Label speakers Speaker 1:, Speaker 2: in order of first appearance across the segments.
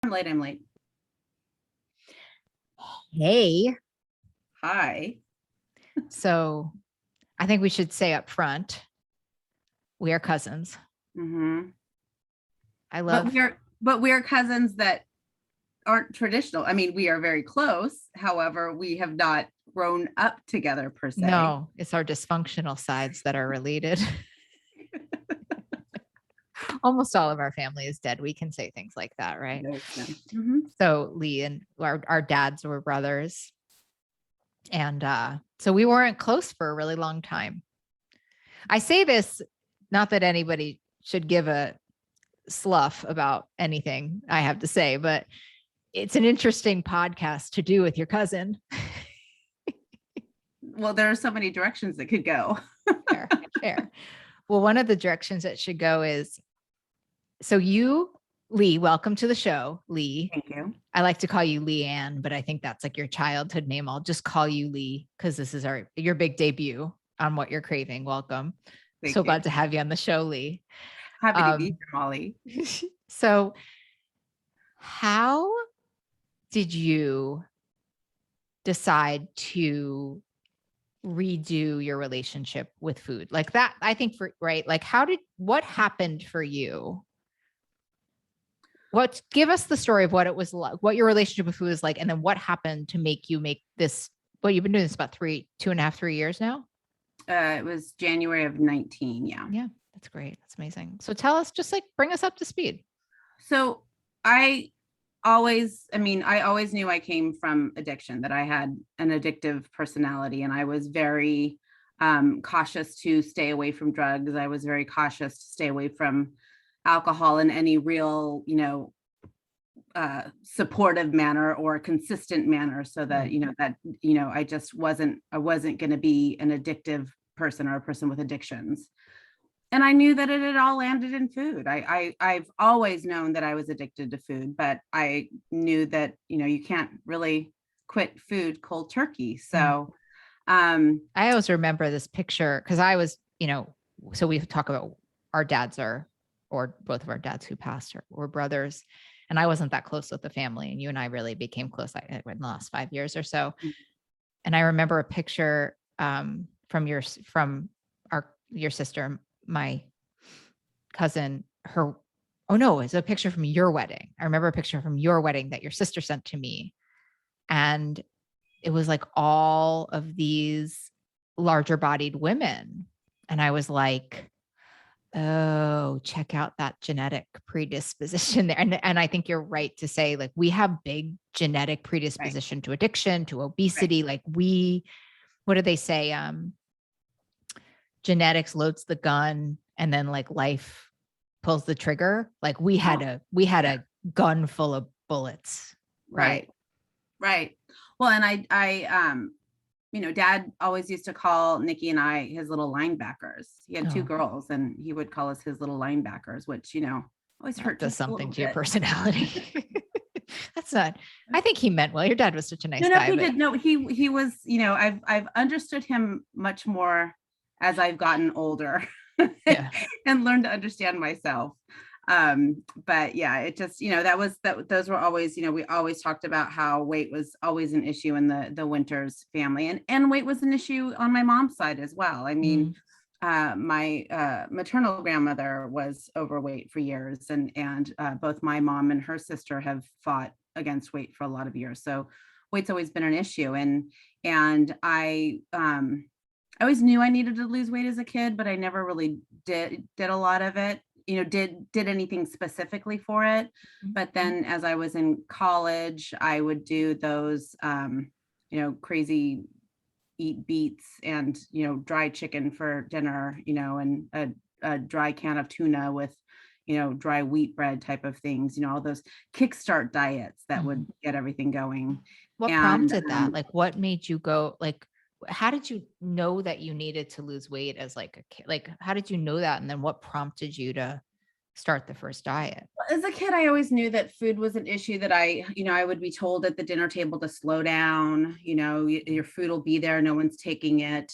Speaker 1: I'm late. I'm late.
Speaker 2: Hey,
Speaker 1: Hi.
Speaker 2: so I think we should say up front, we are cousins.
Speaker 1: Mm-hmm.
Speaker 2: I
Speaker 1: But
Speaker 2: love,
Speaker 1: we're cousins that aren't traditional. I mean, we are very close. However, we have not grown up together per se.
Speaker 2: no, it's our dysfunctional sides that are related. Almost all of our family is dead. We can say things like that, right?
Speaker 1: No, no. Mm-hmm.
Speaker 2: So Leigh and our dads were brothers. And so we weren't close for a really long time. I say this, not that anybody should give a slough about anything I have to say, but it's an interesting podcast to do with your cousin.
Speaker 1: Well, there are so many directions that could go.
Speaker 2: Fair, fair. Well, one of the directions that should go is, so you, Leigh, welcome to the show, Leigh.
Speaker 1: Thank you.
Speaker 2: I like to call you Leanne, but I think that's like your childhood name. I'll just call you Leigh because this is your big debut on What You're Craving. Welcome.
Speaker 1: Thank
Speaker 2: So
Speaker 1: you.
Speaker 2: glad to have you on the show, Leigh.
Speaker 1: Happy to be here, Molly.
Speaker 2: So how did you decide to redo your relationship with food like that? I think right, like what happened for you? Give us the story of what it was like, what your relationship with food is like, and then what happened to make you make this. Well, you've been doing this about 2.5, 3 years now.
Speaker 1: It was January of 19.
Speaker 2: Yeah, that's great. That's amazing. So tell us, just like bring us up to speed.
Speaker 1: So I always knew I came from addiction, that I had an addictive personality, and I was very cautious to stay away from drugs. I was very cautious to stay away from alcohol in any real, supportive manner or consistent manner, so that, I just wasn't going to be an addictive person or a person with addictions. And I knew that it had all landed in food. I've always known that I was addicted to food, but I knew that, you can't really quit food cold turkey. So
Speaker 2: I always remember this picture because I was, so we talk about our dads or both of our dads who passed were brothers. And I wasn't that close with the family. And you and I really became close in the last 5 years or so. And I remember a picture from your sister, my cousin, it's a picture from your wedding. I remember a picture from your wedding that your sister sent to me. And it was like all of these larger bodied women. And I was like, oh, check out that genetic predisposition there. And I think you're right to say, like, we have big genetic predisposition to addiction, to obesity. Like what do they say? Genetics loads the gun and then like life pulls the trigger. Like we had a gun full of bullets. Right.
Speaker 1: Well, and I Dad always used to call Nikki and I his little linebackers. He had 2 girls, and he would call us his little linebackers, which, always hurt.
Speaker 2: Does something to your personality. That's not, I think he meant well. Your dad was such a nice guy.
Speaker 1: He did. No, he was, I've understood him much more as I've gotten older and learned to understand myself. But yeah, it just, those were always, we always talked about how weight was always an issue in the Winters family, and weight was an issue on my mom's side as well. I mean, my maternal grandmother was overweight for years, and both my mom and her sister have fought against weight for a lot of years. So weight's always been an issue. And I always knew I needed to lose weight as a kid, but I never really did a lot of it, did anything specifically for it. But then as I was in college, I would do those, crazy eat beets and, dry chicken for dinner, and a dry can of tuna with, dry wheat bread type of things, all those kickstart diets that would get everything going.
Speaker 2: What prompted that? Like, what made you go, like, how did you know that you needed to lose weight as like a kid? Like, how did you know that? And then what prompted you to start the first diet?
Speaker 1: As a kid, I always knew that food was an issue, that I would be told at the dinner table to slow down, your food will be there, no one's taking it.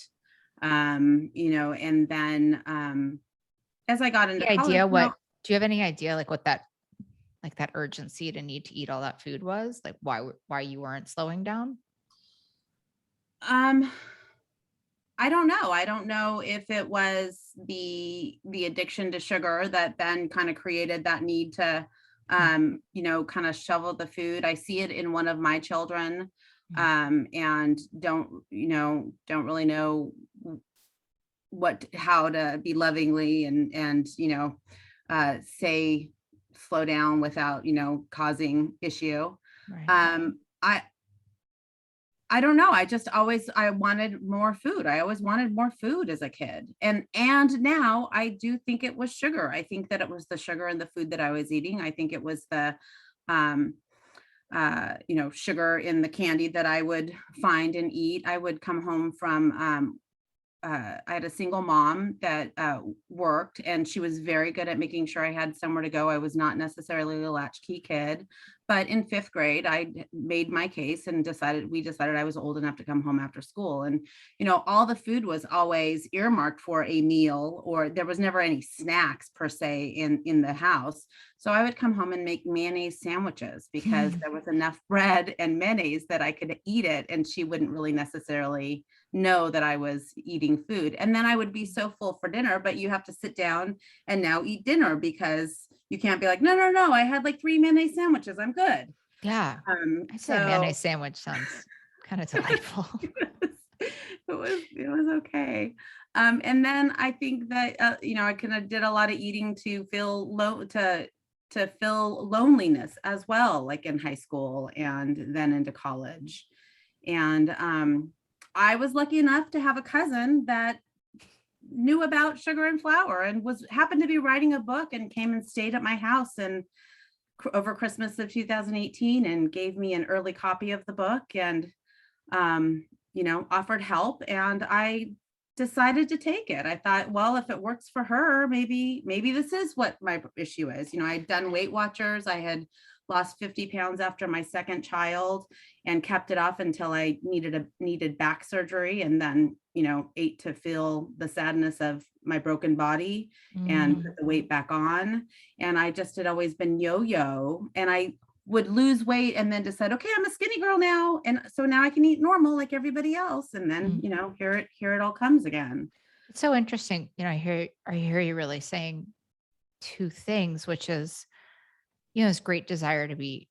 Speaker 1: And then as I got into college,
Speaker 2: do you have any idea like what that like that urgency to need to eat all that food was? Like why you weren't slowing down?
Speaker 1: Um, I don't know. I don't know if it was the addiction to sugar that then kind of created that need to
Speaker 2: Mm,
Speaker 1: kind of shovel the food. I see it in one of my children,
Speaker 2: mm,
Speaker 1: and don't really know how to be lovingly and say slow down without causing issue.
Speaker 2: right.
Speaker 1: Um i i don't know. I wanted more food. I always wanted more food as a kid, and now I do think it was sugar. I think that it was the sugar in the food that I was eating. I think it was the um sugar in the candy that I would find and eat. I would come home from I had a single mom that worked, and she was very good at making sure I had somewhere to go. I was not necessarily a latchkey kid, but in fifth grade, I made my case and we decided I was old enough to come home after school. And, all the food was always earmarked for a meal, or there was never any snacks per se in the house. So I would come home and make mayonnaise sandwiches because there was enough bread and mayonnaise that I could eat it, and she wouldn't really necessarily know that I was eating food. And then I would be so full for dinner, but you have to sit down and now eat dinner because you can't be like, no, no, no, I had like 3 mayonnaise sandwiches, I'm good.
Speaker 2: Yeah. I'd say a
Speaker 1: So
Speaker 2: mayonnaise sandwich sounds kind of delightful.
Speaker 1: it was okay. And then I think that I kind of did a lot of eating to feel low to fill loneliness as well, like in high school and then into college. And I was lucky enough to have a cousin that knew about sugar and flour and was happened to be writing a book and came and stayed at my house and over Christmas of 2018 and gave me an early copy of the book and offered help, and I decided to take it. I thought, well, if it works for her, maybe this is what my issue is. I'd done Weight Watchers. I had lost 50 pounds after my second child and kept it off until I needed back surgery, and then ate to feel the sadness of my broken body and
Speaker 2: Mm.
Speaker 1: put the weight back on. And I just had always been yo-yo, and I would lose weight and then decide, okay, I'm a skinny girl now, and so now I can eat normal like everybody else, and then
Speaker 2: Mm.
Speaker 1: here it all comes again.
Speaker 2: It's so interesting. I hear you really saying two things, which is, this great desire to be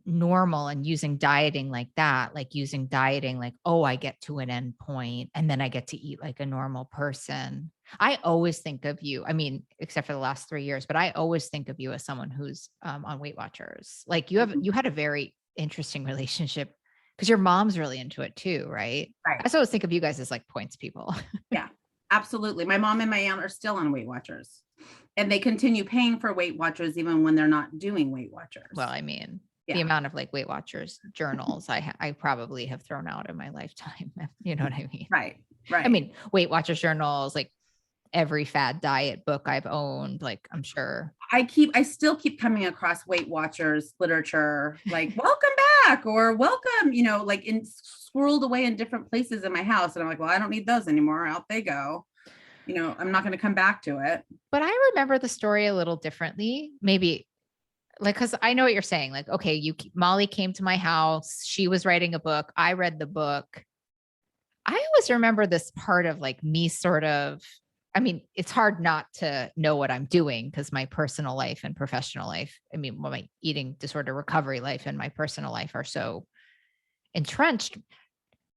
Speaker 2: normal and using dieting like that, like using dieting, like, oh, I get to an end point and then I get to eat like a normal person. I always think of you, I mean, except for the last 3 years, but I always think of you as someone who's on Weight Watchers. Like
Speaker 1: Mhm.
Speaker 2: you had a very interesting relationship because your mom's really into it too, right? I
Speaker 1: Right.
Speaker 2: just always think of you guys as like points people.
Speaker 1: Yeah, absolutely. My mom and my aunt are still on Weight Watchers, and they continue paying for Weight Watchers even when they're not doing Weight
Speaker 2: Well,
Speaker 1: Watchers.
Speaker 2: I mean, the
Speaker 1: Yeah.
Speaker 2: amount of like Weight Watchers journals I probably have thrown out in my lifetime. You know what I mean?
Speaker 1: Right.
Speaker 2: I
Speaker 1: Right.
Speaker 2: mean, Weight Watchers journals, like every fad diet book I've owned, like I'm sure.
Speaker 1: I still keep coming across Weight Watchers literature, like welcome back or welcome, like in squirreled away in different places in my house. And I'm like, well, I don't need those anymore. Out they go. I'm not going to come back to it.
Speaker 2: But I remember the story a little differently. Maybe like, cause I know what you're saying. Like, okay, Molly came to my house. She was writing a book. I read the book. I always remember this part of like me sort of, I mean, it's hard not to know what I'm doing because my personal life and professional life, I mean, well, my eating disorder recovery life and my personal life are so entrenched.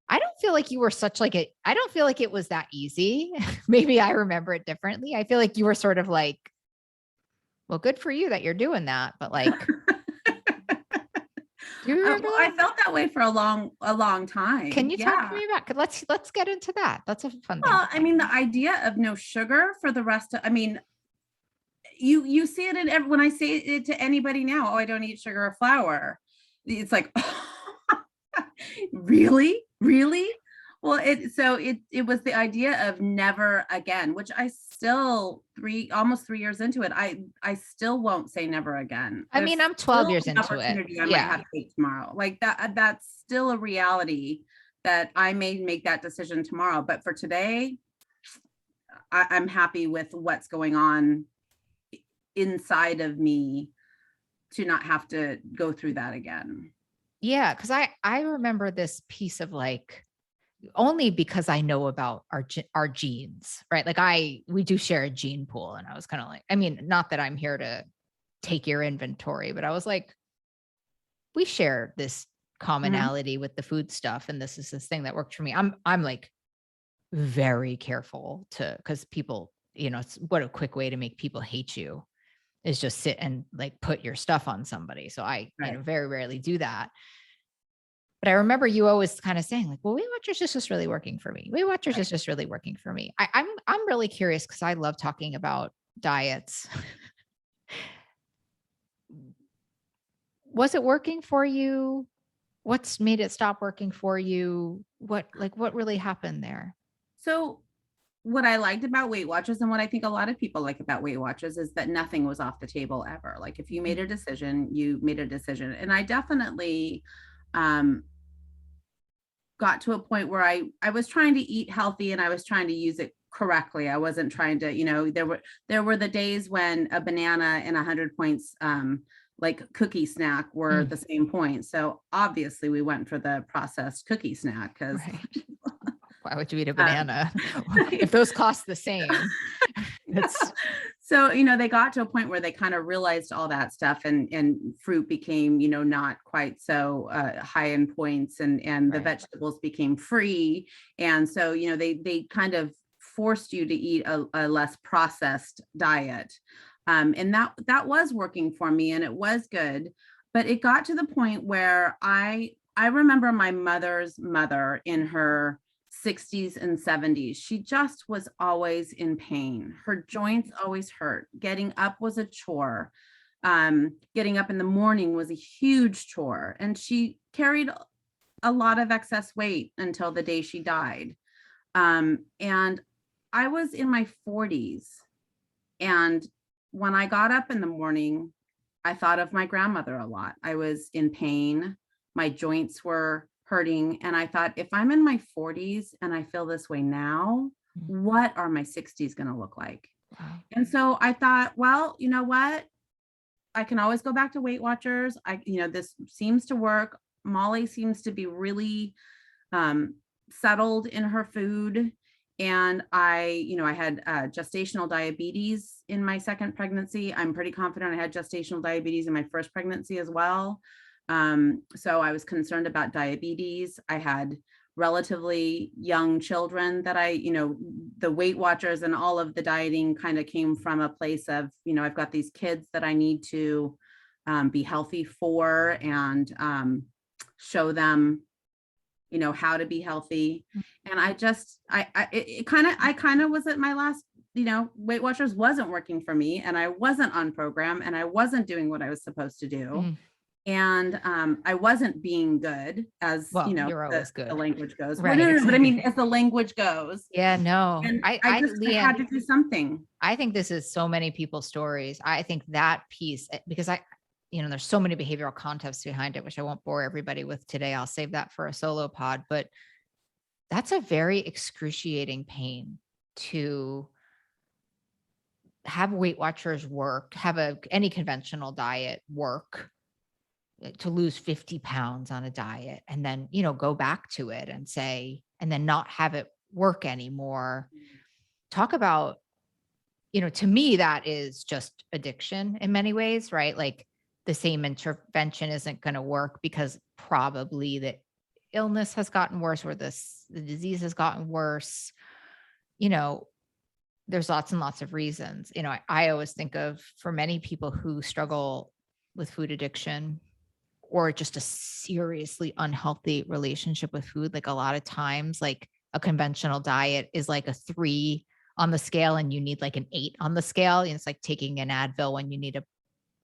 Speaker 2: I don't feel like you were I don't feel like it was that easy. Maybe I remember it differently. I feel like you were sort of like, well, good for you that you're doing that. But like, do you remember
Speaker 1: Well, I
Speaker 2: that?
Speaker 1: felt that way for a long
Speaker 2: Can
Speaker 1: time.
Speaker 2: you talk to
Speaker 1: Yeah.
Speaker 2: me about, let's get into that. That's a fun thing
Speaker 1: Well,
Speaker 2: to
Speaker 1: I
Speaker 2: talk
Speaker 1: mean, the
Speaker 2: about.
Speaker 1: idea of no sugar for the rest of, I mean, you see it in when I say it to anybody now, oh, I don't eat sugar or flour. It's like, really? Really? Well, it was the idea of never again, which I still almost 3 years into it, I still won't say never again.
Speaker 2: I
Speaker 1: There's
Speaker 2: mean, I'm 12
Speaker 1: still
Speaker 2: years
Speaker 1: an
Speaker 2: into it.
Speaker 1: opportunity I might
Speaker 2: Yeah.
Speaker 1: have cake tomorrow. Like that's still a reality that I may make that decision tomorrow. But for today, I'm happy with what's going on inside of me to not have to go through that again.
Speaker 2: Yeah. Cause I remember this piece of like, only because I know about our genes, right? Like we do share a gene pool. And I was kind of like, I mean, not that I'm here to take your inventory, but I was like, we share this commonality with the food stuff. And this is this thing that worked for me. I'm like very careful cause people, it's what a quick way to make people hate you is just sit and like put your stuff on somebody. So I,
Speaker 1: Right.
Speaker 2: very rarely do that. But I remember you always kind of saying like, well, Weight Watchers is just really working for me. Weight Watchers is just really working for me. I'm really curious because I love talking about diets. Was it working for you? What's made it stop working for you? What really happened there?
Speaker 1: So what I liked about Weight Watchers and what I think a lot of people like about Weight Watchers is that nothing was off the table ever. Like if you made a decision, you made a decision. And I definitely um, got to a point where I was trying to eat healthy and I was trying to use it correctly. I wasn't trying to, there were the days when a banana and 100 points like cookie snack were the same point. So obviously we went for the processed cookie snack because
Speaker 2: why would you eat a banana if those cost the same?
Speaker 1: So, they got to a point where they kind of realized all that stuff and fruit became, not quite so high in points and the vegetables became free. And so, they kind of forced you to eat a less processed diet. And that was working for me and it was good. But it got to the point where I remember my mother's mother in her 60s and 70s. She just was always in pain. Her joints always hurt. Getting up was a chore. Getting up in the morning was a huge chore. And she carried a lot of excess weight until the day she died. And I was in my 40s. And when I got up in the morning, I thought of my grandmother a lot. I was in pain. My joints were hurting. And I thought, if I'm in my 40s and I feel this way now, what are my 60s going to look like? Wow. And so I thought, well, you know what? I can always go back to Weight Watchers. This seems to work. Molly seems to be really settled in her food. And I had gestational diabetes in my second pregnancy. I'm pretty confident I had gestational diabetes in my first pregnancy as well. So I was concerned about diabetes. I had relatively young children that the Weight Watchers and all of the dieting kind of came from a place of, I've got these kids that I need to be healthy for and show them, how to be healthy. And I kind of was at my last, Weight Watchers wasn't working for me and I wasn't on program and I wasn't doing what I was supposed to do. And I wasn't being good as,
Speaker 2: you're always good.
Speaker 1: The language goes.
Speaker 2: Right.
Speaker 1: No, but I mean, as the language goes.
Speaker 2: Yeah, no.
Speaker 1: And I had to do something.
Speaker 2: I think this is so many people's stories. I think that piece, because there's so many behavioral concepts behind it, which I won't bore everybody with today. I'll save that for a solo pod, but that's a very excruciating pain to have Weight Watchers work, have any conventional diet work, to lose 50 pounds on a diet and then, go back to it and then not have it work anymore. Talk about, to me, that is just addiction in many ways, right? Like the same intervention isn't going to work because probably the illness has gotten worse or the disease has gotten worse. There's lots and lots of reasons. I always think of, for many people who struggle with food addiction, or just a seriously unhealthy relationship with food. Like a lot of times, like a conventional diet is like a 3 on the scale and you need like an 8 on the scale. And it's like taking an Advil when you need an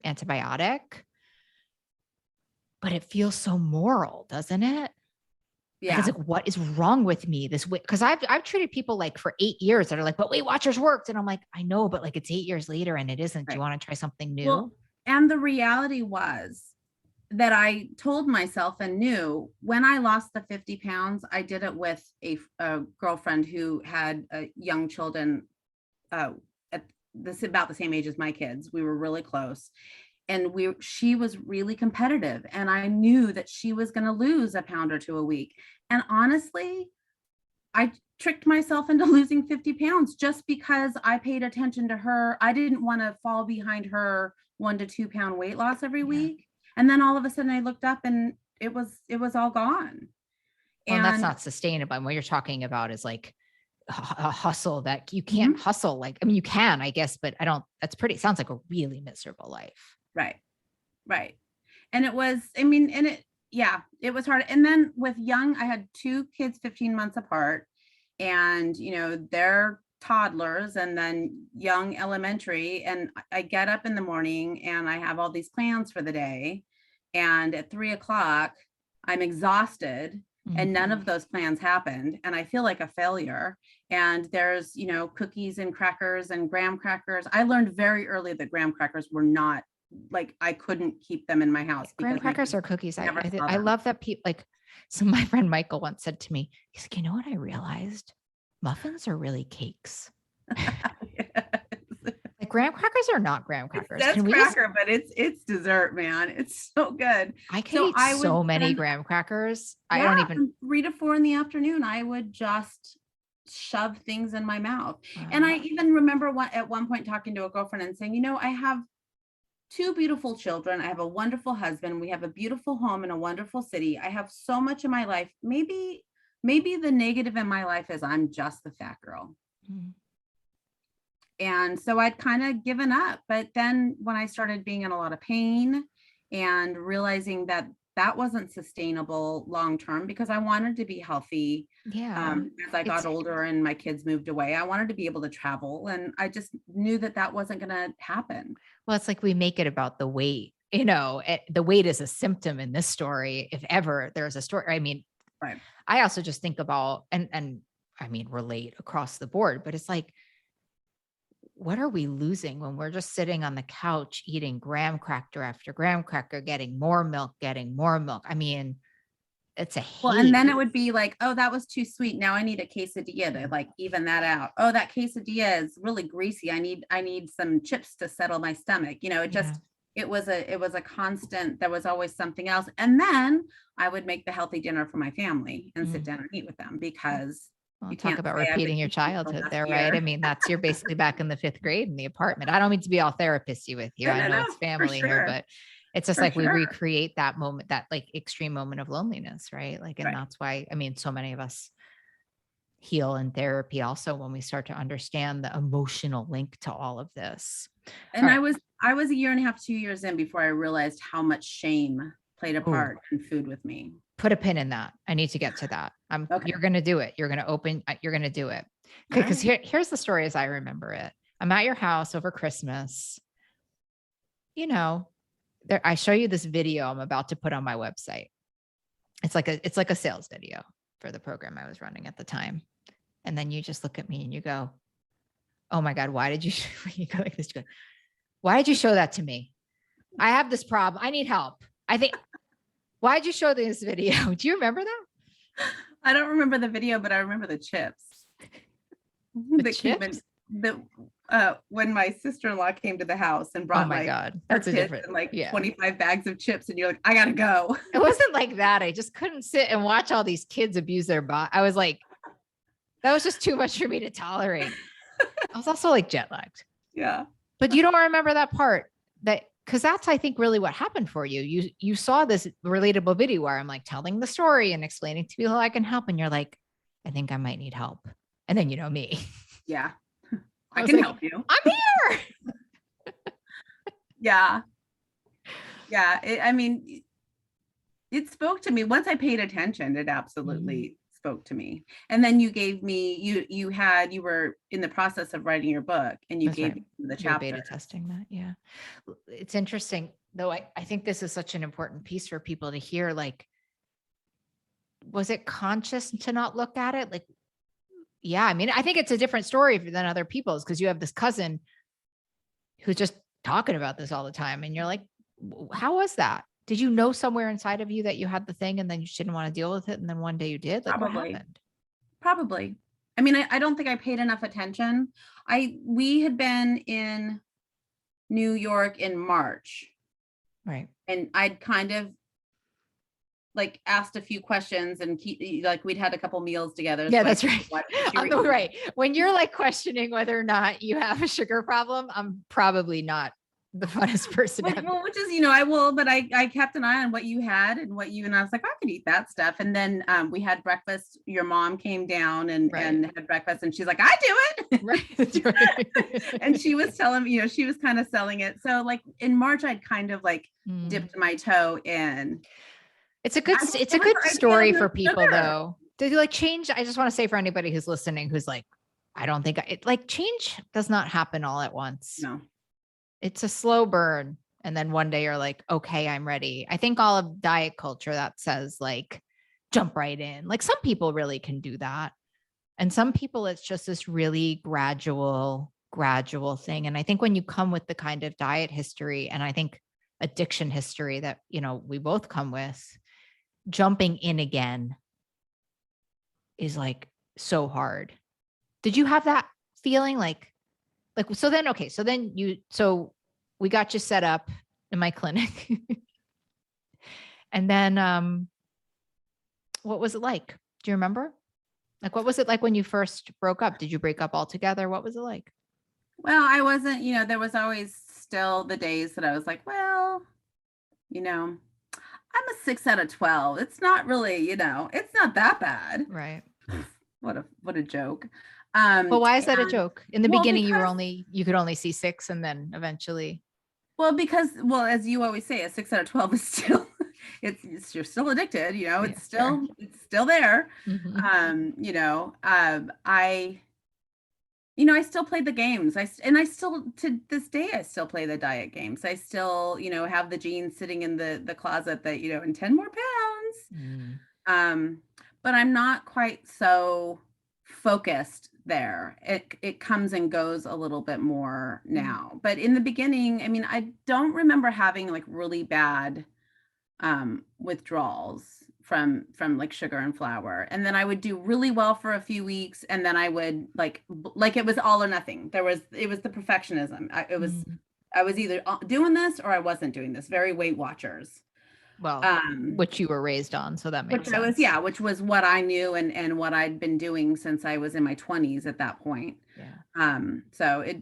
Speaker 2: antibiotic. But it feels so moral, doesn't it? Yeah. Like, it's like, what is wrong with me this way? Because I've treated people like for 8 years that are like, but Weight Watchers worked. And I'm like, I know, but like it's 8 years later and it isn't. Right. Do you want to try something new?
Speaker 1: Well, and the reality was that I told myself and knew when I lost the 50 pounds, I did it with a girlfriend who had young children at about the same age as my kids. We were really close. she was really competitive, and I knew that she was going to lose a pound or two a week. And honestly, I tricked myself into losing 50 pounds just because I paid attention to her. I didn't want to fall behind her 1 to 2 pound weight loss every week. And then all of a sudden I looked up and it was all gone.
Speaker 2: Well, and that's
Speaker 1: And
Speaker 2: not sustainable. And what you're talking about is like a hustle that you can't hustle. Like, I mean, you can, I guess, but sounds like a really miserable life.
Speaker 1: Right. Right. And it was, I mean, and it was hard. And then with I had 2 kids 15 months apart, and, they're toddlers and then young elementary. And I get up in the morning and I have all these plans for the day. And at 3:00, I'm exhausted. And none of those plans happened. And I feel like a failure. And there's, cookies and crackers and graham crackers. I learned very early that graham crackers were not, like, I couldn't keep them in my house.
Speaker 2: Graham crackers or cookies. I love that people like, so my friend Michael once said to me, he's like, you know what I realized? Muffins are really cakes. Like graham crackers are not graham crackers.
Speaker 1: That's cracker, but it's dessert, man. It's so good.
Speaker 2: I could eat so many graham crackers. I don't even
Speaker 1: from 3 to 4 in the afternoon, I would just shove things in my mouth. And I even remember at one point talking to a girlfriend and saying, I have 2 beautiful children. I have a wonderful husband. We have a beautiful home in a wonderful city. I have so much in my life. Maybe the negative in my life is I'm just the fat girl. And so I'd kind of given up. But then when I started being in a lot of pain and realizing that wasn't sustainable long term, because I wanted to be healthy. As I got older and my kids moved away, I wanted to be able to travel. And I just knew that wasn't going to happen.
Speaker 2: Well, it's like we make it about the weight. The weight is a symptom in this story. If ever there's a story, I mean,
Speaker 1: right.
Speaker 2: I also just think about, and I mean, relate across the board, but it's like, what are we losing when we're just sitting on the couch eating graham cracker after graham cracker, getting more milk? I mean, it's a hate.
Speaker 1: Well, and then it would be like, oh, that was too sweet. Now I need a quesadilla to like even that out. Oh, that quesadilla is really greasy. I need some chips to settle my stomach. It was a constant. There was always something else. And then I would make the healthy dinner for my family and sit down and eat with them, because
Speaker 2: you talk about repeating your childhood there, right? I mean, you're basically back in the 5th grade in the apartment. I don't mean to be all therapist-y with you. I know it's family here, but it's just we recreate that moment, that like extreme moment of loneliness, right? Like, and that's why, I mean, so many of us heal in therapy also when we start to understand the emotional link to all of this.
Speaker 1: And I was 1.5 years, 2 years in before I realized how much shame played a part in food with me.
Speaker 2: Put a pin in that. I need to get to that. You're going to do it. You're going to do it. Okay. Cause here's the story as I remember it. I'm at your house over Christmas. I show you this video I'm about to put on my website. It's like a sales video for the program I was running at the time. And then you just look at me and you go, oh my God, why did you, you go like this, you go, why did you show that to me? I have this problem. I need help. Why'd you show this video? Do you remember that?
Speaker 1: I don't remember the video, but I remember the chips.
Speaker 2: The chips?
Speaker 1: When my sister-in-law came to the house and brought
Speaker 2: God, that's a different,
Speaker 1: 25 bags of chips, and you're like, I gotta go.
Speaker 2: It wasn't like that. I just couldn't sit and watch all these kids abuse their body. I was like, that was just too much for me to tolerate. I was also like jet lagged.
Speaker 1: Yeah.
Speaker 2: But you don't remember that part, because that's, I think, really what happened for you. You saw this relatable video where I'm like telling the story and explaining to people how I can help. And you're like, I think I might need help. And then, me.
Speaker 1: Yeah. I can help you.
Speaker 2: I'm here.
Speaker 1: Yeah. Yeah. It spoke to me. Once I paid attention, it absolutely spoke to me. And then you gave me, you were in the process of writing your book, and you gave me the chapter.
Speaker 2: Beta testing that. Yeah. It's interesting though. I think this is such an important piece for people to hear. Like, was it conscious to not look at it? Like, yeah, I mean, I think it's a different story than other people's, because you have this cousin who's just talking about this all the time. And you're like, how was that? Did you know somewhere inside of you that you had the thing and then you just didn't want to deal with it? And then one day you did? Like, what happened?
Speaker 1: Probably. I mean, I don't think I paid enough attention. We had been in New York in March,
Speaker 2: Right.
Speaker 1: And I'd kind of like asked a few questions and like we'd had a couple meals together.
Speaker 2: Yeah,
Speaker 1: So
Speaker 2: that's right. Right.
Speaker 1: eating.
Speaker 2: When you're like questioning whether or not you have a sugar problem, I'm probably not the funnest person.
Speaker 1: Which is, but I kept an eye on what you had and and I was like, I could eat that stuff. And then we had breakfast. Your mom came down and had breakfast, and she's like, I do it.
Speaker 2: Right.
Speaker 1: And she was telling me, she was kind of selling it. So like in March, I'd kind of like dipped my toe in.
Speaker 2: It's a good story for people though. Did you like change? I just want to say for anybody who's listening, who's like, I don't think change does not happen all at once.
Speaker 1: No.
Speaker 2: It's a slow burn. And then one day you're like, okay, I'm ready. I think all of diet culture that says like, jump right in. Like some people really can do that. And some people, it's just this really gradual thing. And I think when you come with the kind of diet history, and I think addiction history that, we both come with, jumping in again is like so hard. Did you have that feeling so we got you set up in my clinic. And then what was it like? Do you remember? Like, what was it like when you first broke up? Did you break up altogether? What was it like?
Speaker 1: Well, I wasn't, there was always still the days that I was like, well, I'm a 6 out of 12. It's not really, it's not that bad.
Speaker 2: Right.
Speaker 1: What a joke.
Speaker 2: Well, why is that a joke? In the beginning, you could only see 6, and then eventually.
Speaker 1: Well, because, as you always say, a 6 out of 12 is still, you're still addicted, it's still there. Mm-hmm. I still play the games. I still, to this day, I still play the diet games. I still, have the jeans sitting in the closet that, in 10 more pounds. But I'm not quite so focused there. It comes and goes a little bit more now. But in the beginning, I mean, I don't remember having like really bad withdrawals from like sugar and flour, and then I would do really well for a few weeks, and then I would like it was all or nothing. It was the perfectionism. I was either doing this or I wasn't doing this. Very Weight Watchers.
Speaker 2: Well, which you were raised on, so that makes sense.
Speaker 1: Which was what I knew and what I'd been doing since I was in my 20s at that point.
Speaker 2: Yeah.
Speaker 1: So it,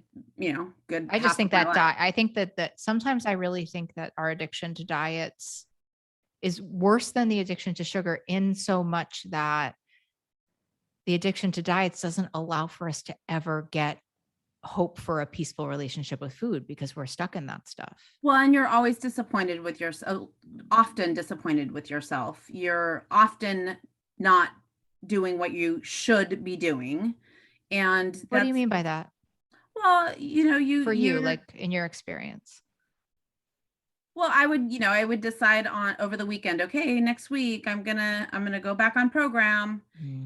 Speaker 1: good.
Speaker 2: I just think that I think that sometimes I really think that our addiction to diets is worse than the addiction to sugar, in so much that the addiction to diets doesn't allow for us to ever get hope for a peaceful relationship with food, because we're stuck in that stuff.
Speaker 1: Well, and you're always disappointed with yourself, often disappointed with yourself. You're often not doing what you should be doing. And
Speaker 2: what do you mean by that?
Speaker 1: Well,
Speaker 2: like in your experience.
Speaker 1: Well, I would decide over the weekend, okay, next week I'm gonna go back on program.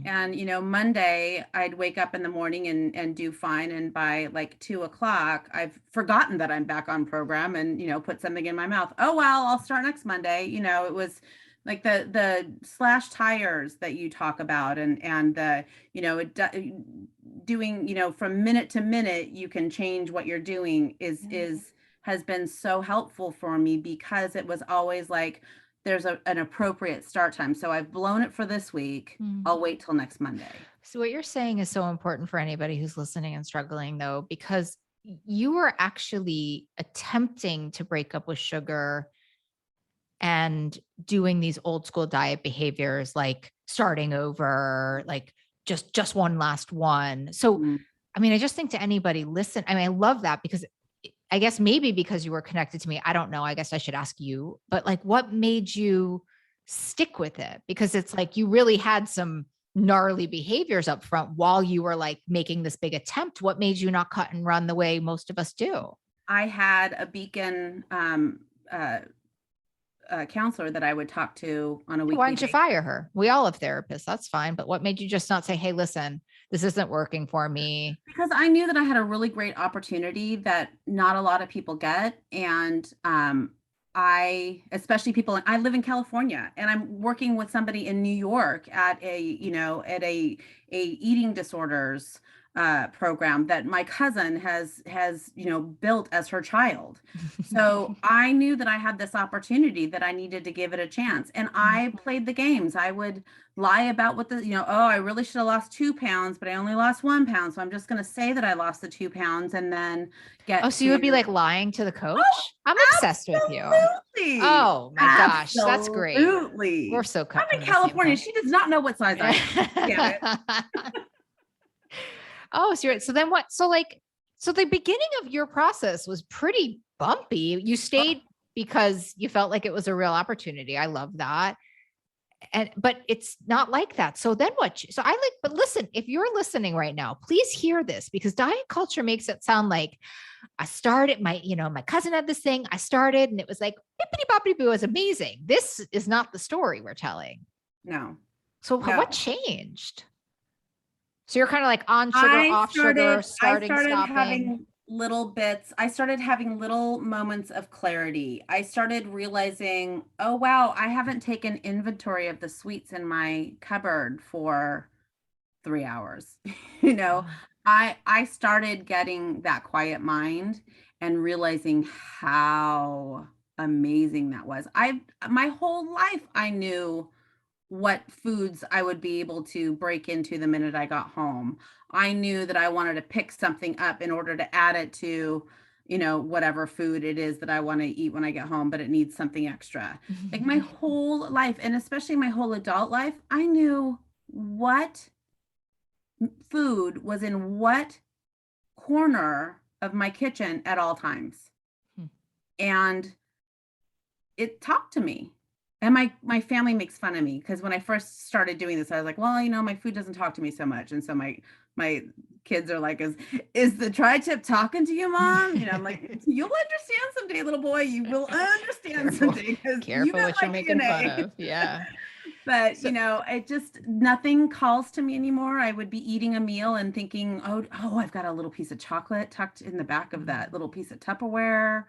Speaker 1: And Monday I'd wake up in the morning and do fine, and by like 2:00 I've forgotten that I'm back on program and put something in my mouth. Oh well, I'll start next Monday. It was like the slash tires that you talk about, and the doing from minute to minute you can change what you're doing has been so helpful for me, because it was always like there's an appropriate start time. So I've blown it for this week. I'll wait till next Monday.
Speaker 2: So what you're saying is so important for anybody who's listening and struggling, though, because you were actually attempting to break up with sugar and doing these old school diet behaviors, like starting over, like just one last one. So, I mean, I just think to anybody, listen, I mean, I love that, because I guess maybe because you were connected to me. I don't know. I guess I should ask you, but like, what made you stick with it? Because it's like, you really had some gnarly behaviors up front while you were like making this big attempt. What made you not cut and run the way most of us do?
Speaker 1: I had a Beacon counselor that I would talk to on a weekly basis.
Speaker 2: Why didn't you fire her? We all have therapists. That's fine. But what made you just not say, hey, listen, this isn't working for me?
Speaker 1: Because I knew that I had a really great opportunity that not a lot of people get. And especially people, I live in California, and I'm working with somebody in New York at a eating disorders program that my cousin has built as her child. So I knew that I had this opportunity, that I needed to give it a chance, and I played the games. I would lie about what oh, I really should have lost 2 pounds, but I only lost 1 pound, so I'm just going to say that I lost the 2 pounds, and then
Speaker 2: Oh,
Speaker 1: get
Speaker 2: so you would be
Speaker 1: to
Speaker 2: like lying to the
Speaker 1: oh,
Speaker 2: coach? I'm obsessed with you.
Speaker 1: absolutely,
Speaker 2: Oh my gosh, that's great. We're
Speaker 1: absolutely.
Speaker 2: so
Speaker 1: I'm
Speaker 2: cut
Speaker 1: in
Speaker 2: from the same
Speaker 1: California.
Speaker 2: cloth.
Speaker 1: She does not know what size I am. Damn it.
Speaker 2: Oh, so then what? So the beginning of your process was pretty bumpy. You stayed because you felt like it was a real opportunity. I love that. But it's not like that. So then what? But listen, if you're listening right now, please hear this, because diet culture makes it sound like I started my cousin had this thing. I started and it was like bippity boppity boo, was amazing. This is not the story we're telling.
Speaker 1: No.
Speaker 2: So what changed? So you're kind of like on sugar, off sugar, starting, stopping.
Speaker 1: I started having little moments of clarity. I started realizing, oh wow, I haven't taken inventory of the sweets in my cupboard for 3 hours. you know,
Speaker 2: Wow.
Speaker 1: I started getting that quiet mind and realizing how amazing that was. My whole life I knew what foods I would be able to break into the minute I got home. I knew that I wanted to pick something up in order to add it to, whatever food it is that I want to eat when I get home, but it needs something extra. Like my whole life, and especially my whole adult life, I knew what food was in what corner of my kitchen at all times. And it talked to me. And my family makes fun of me because when I first started doing this, I was like, well, my food doesn't talk to me so much. And so my kids are like, is the tri-tip talking to you, mom? I'm like, you'll understand someday, little boy. You will understand someday, because you
Speaker 2: Careful
Speaker 1: got
Speaker 2: what
Speaker 1: my
Speaker 2: you're making fun
Speaker 1: DNA.
Speaker 2: of. Yeah.
Speaker 1: But
Speaker 2: So,
Speaker 1: it just, nothing calls to me anymore. I would be eating a meal and thinking, oh, I've got a little piece of chocolate tucked in the back of that little piece of Tupperware.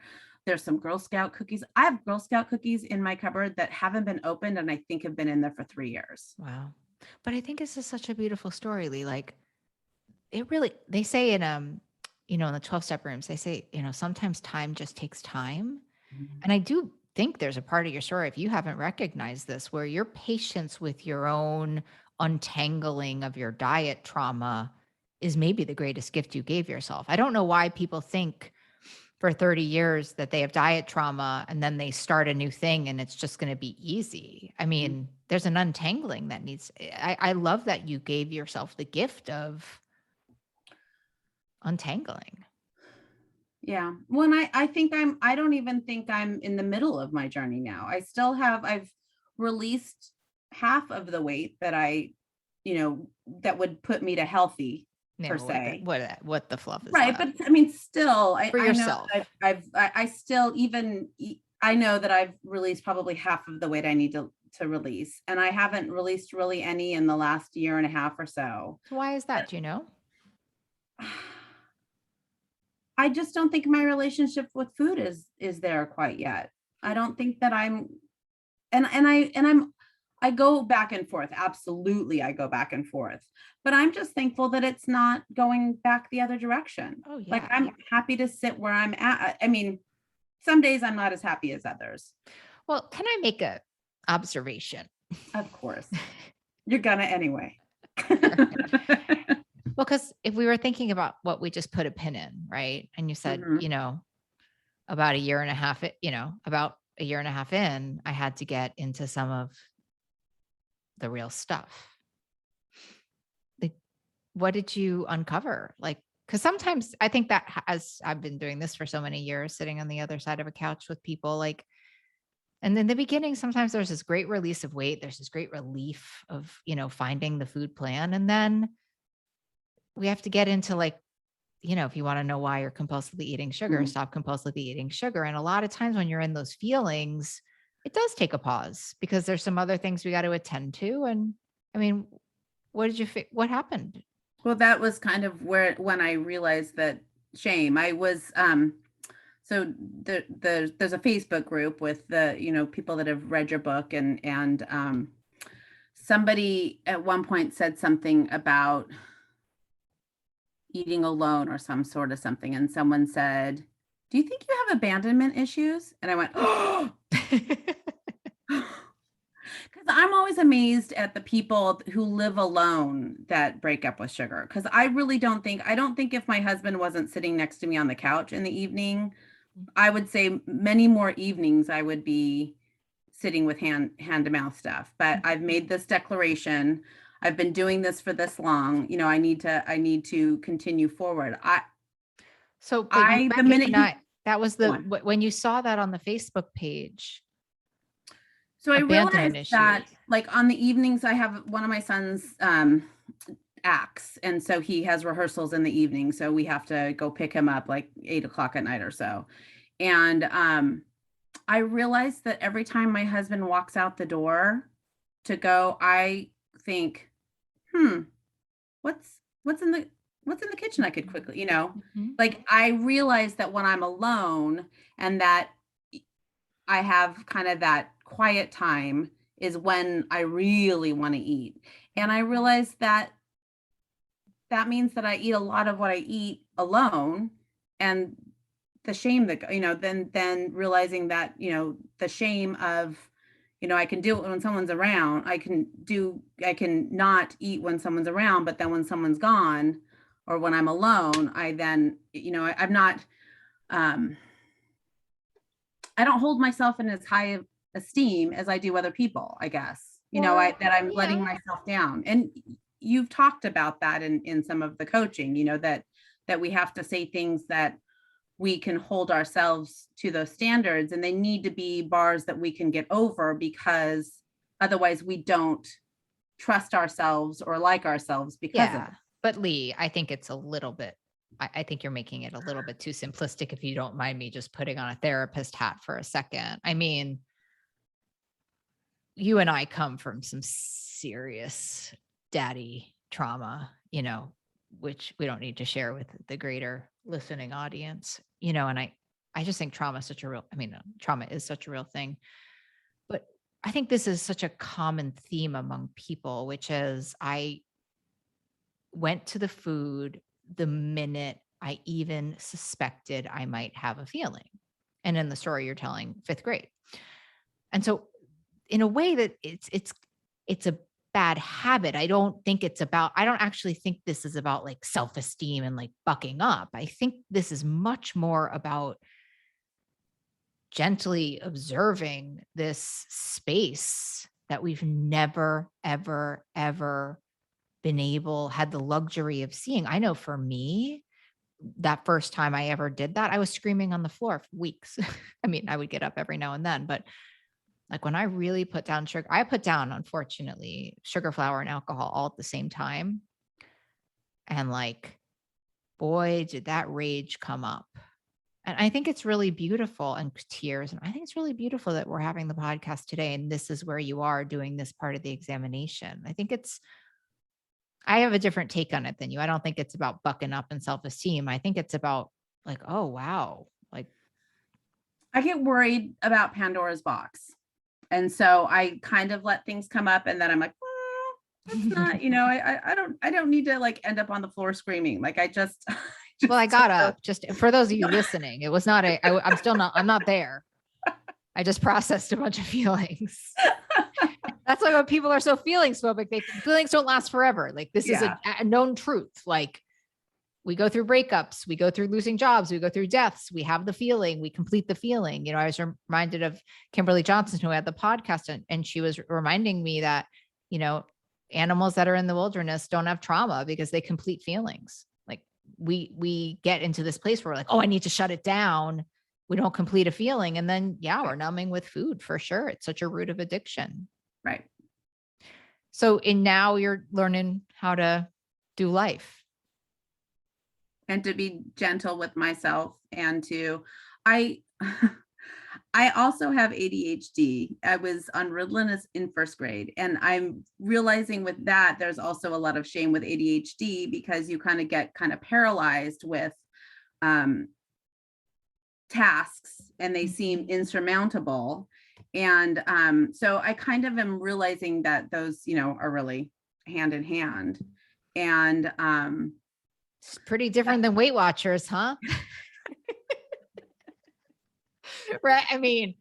Speaker 1: There's some Girl Scout cookies. I have Girl Scout cookies in my cupboard that haven't been opened, and I think have been in there for 3 years.
Speaker 2: wow. But I think this is such a beautiful story, Leigh. Like they say in the 12-step rooms, they say, sometimes time just takes time. And I do think there's a part of your story, if you haven't recognized this, where your patience with your own untangling of your diet trauma is maybe the greatest gift you gave yourself. I don't know why people think for 30 years that they have diet trauma and then they start a new thing and it's just going to be easy. I mean, there's an untangling that I love that you gave yourself the gift of untangling.
Speaker 1: Yeah. Well, and I think I don't even think I'm in the middle of my journey now. I've released half of the weight that that would put me to healthy, per se.
Speaker 2: What the fluff is
Speaker 1: Right.
Speaker 2: left.
Speaker 1: But I mean, still,
Speaker 2: For
Speaker 1: I know
Speaker 2: yourself.
Speaker 1: I still I know that I've released probably half of the weight I need to release. And I haven't released really any in the last year and a half or so.
Speaker 2: So why is that? Do you know?
Speaker 1: I just don't think my relationship with food is there quite yet. I don't think that I go back and forth. Absolutely, I go back and forth. But I'm just thankful that it's not going back the other direction.
Speaker 2: Oh, yeah.
Speaker 1: Like I'm happy to sit where I'm at. I mean, some days I'm not as happy as others.
Speaker 2: Well, can I make a observation?
Speaker 1: Of course. You're gonna anyway.
Speaker 2: Well, because if we were thinking about what we just put a pin in, right? And you said, about a year and a half, about a year and a half in, I had to get into some of the real stuff. Like, what did you uncover? Like, because sometimes I think that I've been doing this for so many years, sitting on the other side of a couch with people, like, and in the beginning, sometimes there's this great release of weight. There's this great relief of, finding the food plan. And then we have to get into like, if you want to know why you're compulsively eating sugar, stop compulsively eating sugar. And a lot of times when you're in those feelings, it does take a pause because there's some other things we got to attend to. And I mean, what happened?
Speaker 1: Well, that was kind of when I realized that shame. I was so there's a Facebook group with the people that have read your book, and somebody at one point said something about eating alone or some sort of something. And someone said, do you think you have abandonment issues? And I went, oh, because I'm always amazed at the people who live alone that break up with sugar. Because I really I don't think if my husband wasn't sitting next to me on the couch in the evening, I would say many more evenings I would be sitting with hand to mouth stuff. But I've made this declaration. I've been doing this for this long. You know, I need to continue forward.
Speaker 2: But you
Speaker 1: The minute you,
Speaker 2: that was when you saw that on the Facebook page.
Speaker 1: So I realized that, like, on the evenings, I have one of my sons acts, and so he has rehearsals in the evening. So we have to go pick him up like 8 o'clock at night or so. And I realized that every time my husband walks out the door to go, I think, what's in the kitchen I could quickly, you know, like I realize that when I'm alone and that I have kind of that quiet time is when I really want to eat. And I realized that means that I eat a lot of what I eat alone, and the shame that, you know, then realizing that, you know, the shame of, you know, I can do it when someone's around. I can not eat when someone's around, but then when someone's gone or when I'm alone, I then, you know, I'm not, I don't hold myself in as high of esteem as I do other people, I guess, you know, that I'm letting myself down. And you've talked about that in some of the coaching, you know, that we have to say things that we can hold ourselves to those standards, and they need to be bars that we can get over, because otherwise we don't trust ourselves or like ourselves because of it.
Speaker 2: But Leigh, I think it's a little bit, I think you're making it a little bit too simplistic, if you don't mind me just putting on a therapist hat for a second. I mean, you and I come from some serious daddy trauma, you know, which we don't need to share with the greater listening audience, you know, and I just think trauma is such a real thing. But I think this is such a common theme among people, which is I went to the food the minute I even suspected I might have a feeling. And in the story you're telling, 5th grade. And so in a way that it's a bad habit. I don't actually think this is about like self-esteem and like bucking up. I think this is much more about gently observing this space that we've never, ever, ever had the luxury of seeing. I know for me, that first time I ever did that, I was screaming on the floor for weeks. I mean, I would get up every now and then, but like when I really put down sugar, I put down, unfortunately, sugar, flour, and alcohol all at the same time. And like, boy, did that rage come up. And I think it's really beautiful, and tears. And I think it's really beautiful that we're having the podcast today. And this is where you are doing this part of the examination. I have a different take on it than you. I don't think it's about bucking up and self-esteem. I think it's about like, oh, wow. Like,
Speaker 1: I get worried about Pandora's box. And so I kind of let things come up, and then I'm like, that's not, you know, I don't need to like end up on the floor screaming. Like I
Speaker 2: got up. Just for those of you listening, it was not I'm not there. I just processed a bunch of feelings. That's like when people are so feelings phobic. Feelings don't last forever. Like this is a known truth. Like we go through breakups, we go through losing jobs, we go through deaths, we have the feeling, we complete the feeling. You know, I was reminded of Kimberly Johnson, who had the podcast, and she was reminding me that, you know, animals that are in the wilderness don't have trauma because they complete feelings. Like we get into this place where we're like, oh, I need to shut it down. We don't complete a feeling. And then, we're numbing with food for sure. It's such a root of addiction.
Speaker 1: Right.
Speaker 2: So now you're learning how to do life.
Speaker 1: And to be gentle with myself, and I also have ADHD. I was on Ritalin in 1st grade. And I'm realizing with that, there's also a lot of shame with ADHD, because you kind of get paralyzed with tasks, and they seem insurmountable. And so I kind of am realizing that those, you know, are really hand in hand. And
Speaker 2: It's pretty different than Weight Watchers, huh? Right. I mean,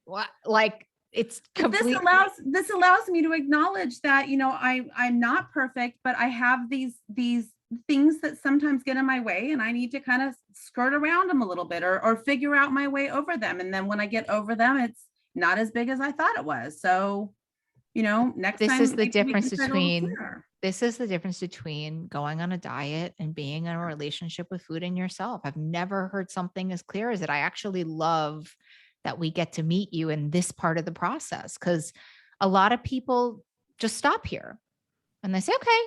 Speaker 2: what, like, it's complete.
Speaker 1: This allows me to acknowledge that, I'm not perfect, but I have these things that sometimes get in my way, and I need to kind of skirt around them a little bit, or figure out my way over them. And then when I get over them, it's not as big as I thought it was. So, next time
Speaker 2: This is the difference between going on a diet and being in a relationship with food and yourself. I've never heard something as clear as it. I actually love that we get to meet you in this part of the process, because a lot of people just stop here and they say, okay,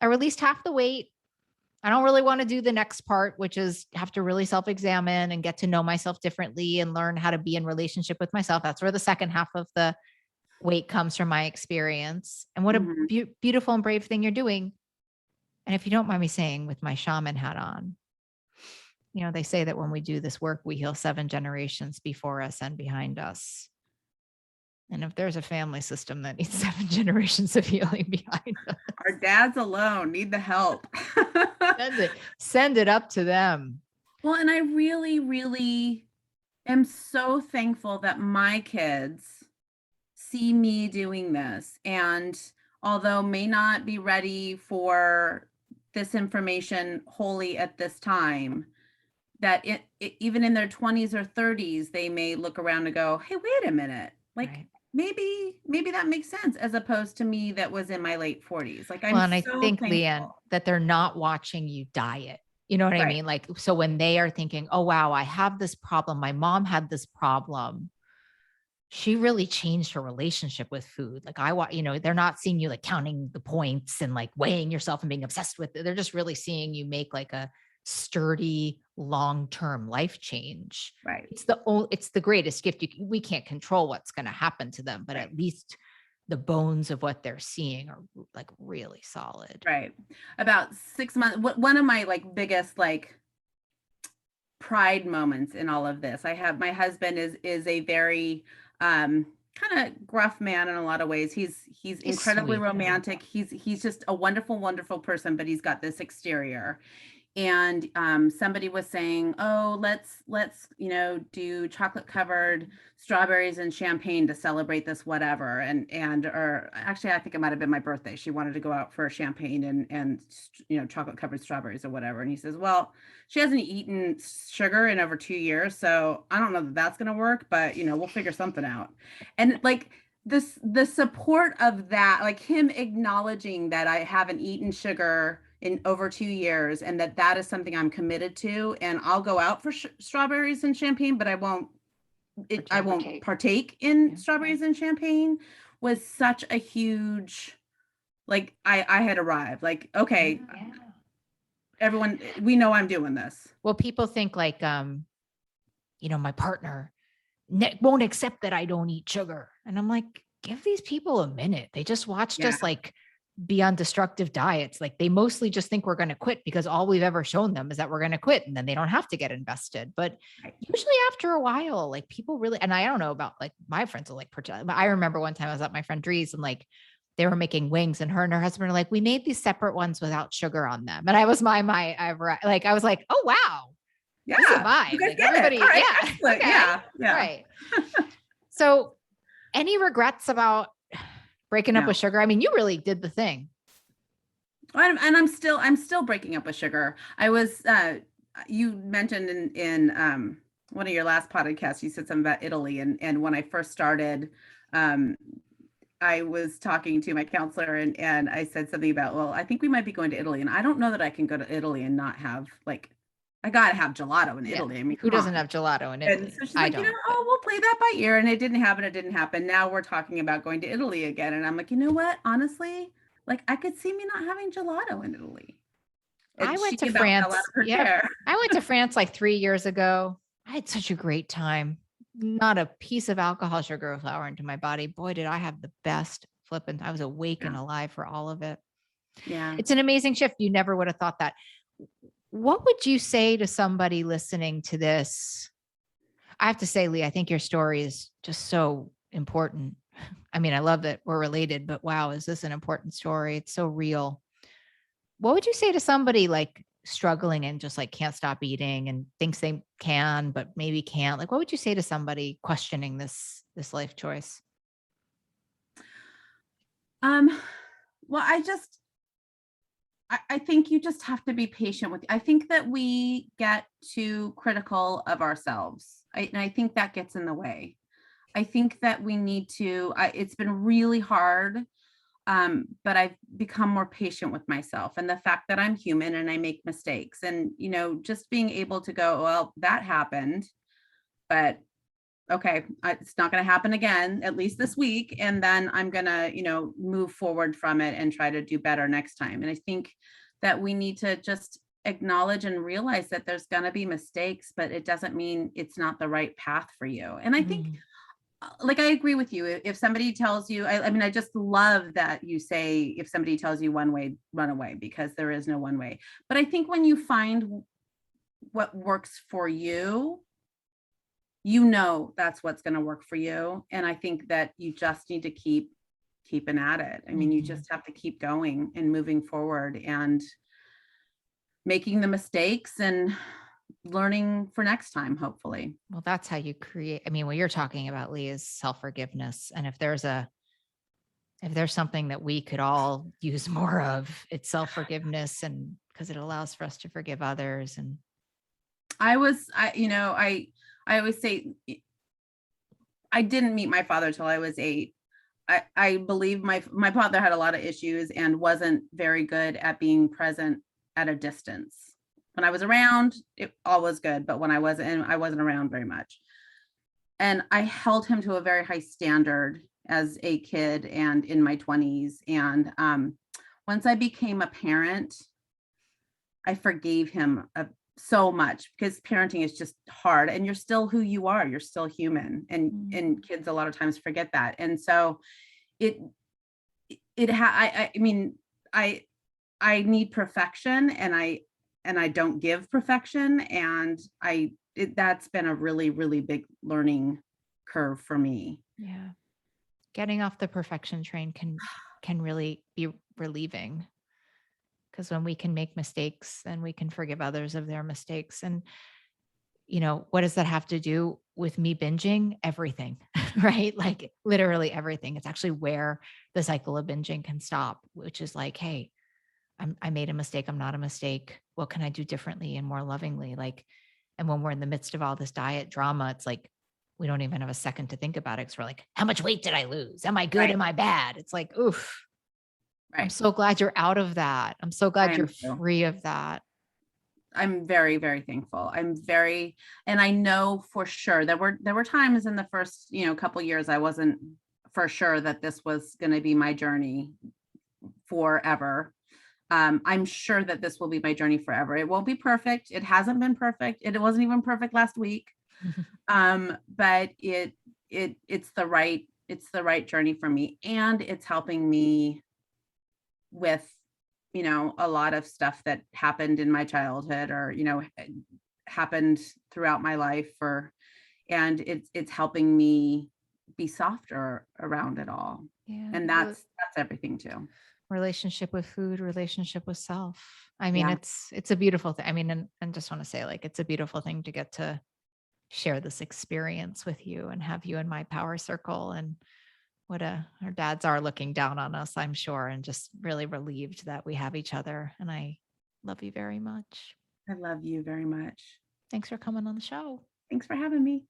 Speaker 2: I released half the weight. I don't really want to do the next part, which is have to really self-examine and get to know myself differently and learn how to be in relationship with myself. That's where the second half of the weight comes from my experience. And what a beautiful and brave thing you're doing. And if you don't mind me saying, with my shaman hat on, they say that when we do this work, we heal 7 generations before us and behind us. And if there's a family system that needs 7 generations of healing behind us,
Speaker 1: our dads alone need the help.
Speaker 2: Send it up to them.
Speaker 1: Well, and I really, really am so thankful that my kids see me doing this. And although may not be ready for this information wholly at this time, that even in their 20s or 30s, they may look around and go, hey, wait a minute. Like, right. maybe that makes sense, as opposed to me that was in my late 40s. Like,
Speaker 2: I think, Leanne, that they're not watching you diet. You know what I mean? Like, so when they are thinking, oh, wow, I have this problem. My mom had this problem. She really changed her relationship with food. Like, they're not seeing you like counting the points and like weighing yourself and being obsessed with it. They're just really seeing you make like a sturdy long-term life change.
Speaker 1: Right.
Speaker 2: It's the greatest gift. We can't control what's going to happen to them, but at least the bones of what they're seeing are like really solid.
Speaker 1: Right. About 6 months. One of my like biggest like pride moments in all of this. My husband is a very kind of gruff man in a lot of ways. He's incredibly sweet, romantic. Yeah. He's just a wonderful, wonderful person, but he's got this exterior. And somebody was saying, oh, let's do chocolate covered strawberries and champagne to celebrate this whatever. Or actually, I think it might have been my birthday. She wanted to go out for champagne and chocolate covered strawberries or whatever. And he says, well, she hasn't eaten sugar in over 2 years, so I don't know that that's going to work, but we'll figure something out. And like the support of that, like him acknowledging that I haven't eaten sugar in over 2 years, and that is something I'm committed to, and I'll go out for strawberries and champagne, but I won't partake in strawberries and champagne, was such a huge, like, I had arrived, like, okay, everyone, we know I'm doing this.
Speaker 2: Well, people think like, my partner won't accept that I don't eat sugar. And I'm like, give these people a minute. They just watched us like be on destructive diets. Like, they mostly just think we're going to quit because all we've ever shown them is that we're going to quit, and then they don't have to get invested. But usually after a while, like, people really, and I don't know about like my friends will like pretend. I remember one time I was at my friend Dree's, and like they were making wings, and her and her husband are like, we made these separate ones without sugar on them. And I was I was like, oh wow.
Speaker 1: Yeah.
Speaker 2: This is a vibe. Like, everybody, right,
Speaker 1: yeah. Okay. Yeah.
Speaker 2: Right. So any regrets about breaking up with sugar? I mean, you really did the thing.
Speaker 1: And I'm still breaking up with sugar. I was, you mentioned in one of your last podcasts, you said something about Italy. And when I first started, I was talking to my counselor and I said something about, well, I think we might be going to Italy. And I don't know that I can go to Italy and not have like, I got to have gelato in Italy. I mean,
Speaker 2: who doesn't have gelato in Italy?
Speaker 1: And so she's like, we'll play that by ear. And it didn't happen. Now we're talking about going to Italy again. And I'm like, you know what? Honestly, like, I could see me not having gelato in Italy. And
Speaker 2: I went to France. I went to France like 3 years ago. I had such a great time. Not a piece of alcohol, sugar, or flour into my body. Boy, did I have the best flipping. I was awake and alive for all of it.
Speaker 1: Yeah.
Speaker 2: It's an amazing shift. You never would have thought that. What would you say to somebody listening to this? I have to say, Leigh, I think your story is just so important. I mean, I love that we're related, but wow, is this an important story? It's so real. What would you say to somebody like struggling and just like can't stop eating and thinks they can, but maybe can't. Like, what would you say to somebody questioning this life choice?
Speaker 1: Um, well, I think you just have to be patient with. I think that we get too critical of ourselves. And I think that gets in the way. I think that we need to. It's been really hard, but I've become more patient with myself and the fact that I'm human and I make mistakes. And just being able to go, well, that happened, but okay, it's not going to happen again, at least this week. And then I'm going to, move forward from it and try to do better next time. And I think that we need to just acknowledge and realize that there's going to be mistakes, but it doesn't mean it's not the right path for you. And I think, like, I agree with you. If somebody tells you, I mean, I just love that you say, if somebody tells you one way, run away, because there is no one way. But I think when you find what works for you, that's what's going to work for you. And I think that you just need to keeping at it. I mean, you just have to keep going and moving forward and making the mistakes and learning for next time, hopefully.
Speaker 2: Well, that's how you create. I mean, what you're talking about, Leigh, is self-forgiveness. And if there's something that we could all use more of, it's self-forgiveness, and because it allows for us to forgive others. And
Speaker 1: I always say I didn't meet my father till I was 8. I believe my father had a lot of issues and wasn't very good at being present at a distance. When I was around, it all was good, but when I wasn't around very much. And I held him to a very high standard as a kid and in my 20s. And once I became a parent, I forgave him so much, because parenting is just hard and you're still who you are. You're still human, and kids a lot of times forget that. And so I mean, I need perfection, and I don't give perfection. And that's been a really, really big learning curve for me.
Speaker 2: yeah, getting off the perfection train can really be relieving, because when we can make mistakes, then we can forgive others of their mistakes. And what does that have to do with me binging? Everything, right? Like literally everything. It's actually where the cycle of binging can stop, which is like, hey, I made a mistake. I'm not a mistake. What can I do differently and more lovingly? Like, and when we're in the midst of all this diet drama, it's like, we don't even have a second to think about it. Cause we're like, how much weight did I lose? Am I good?
Speaker 1: Right.
Speaker 2: Am I bad? It's like, oof. I'm
Speaker 1: Right.
Speaker 2: so glad you're out of that. I'm so
Speaker 1: I
Speaker 2: glad you're
Speaker 1: am too.
Speaker 2: free of that.
Speaker 1: I'm very, very thankful. And I know for sure there were times in the first, couple years I wasn't for sure that this was going to be my journey forever. I'm sure that this will be my journey forever. It won't be perfect. It hasn't been perfect. It wasn't even perfect last week. But it's the right journey for me, and it's helping me with a lot of stuff that happened in my childhood, or happened throughout my life, and it's helping me be softer around it all.
Speaker 2: Yeah.
Speaker 1: And that's everything too.
Speaker 2: Relationship with food, relationship with self. I mean,
Speaker 1: Yeah,
Speaker 2: it's a beautiful thing. I mean, and just want to say, like, it's a beautiful thing to get to share this experience with you and have you in my power circle. And our dads are looking down on us, I'm sure, and just really relieved that we have each other. And I love you very much.
Speaker 1: I love you very much.
Speaker 2: Thanks for coming on the show.
Speaker 1: Thanks for having me.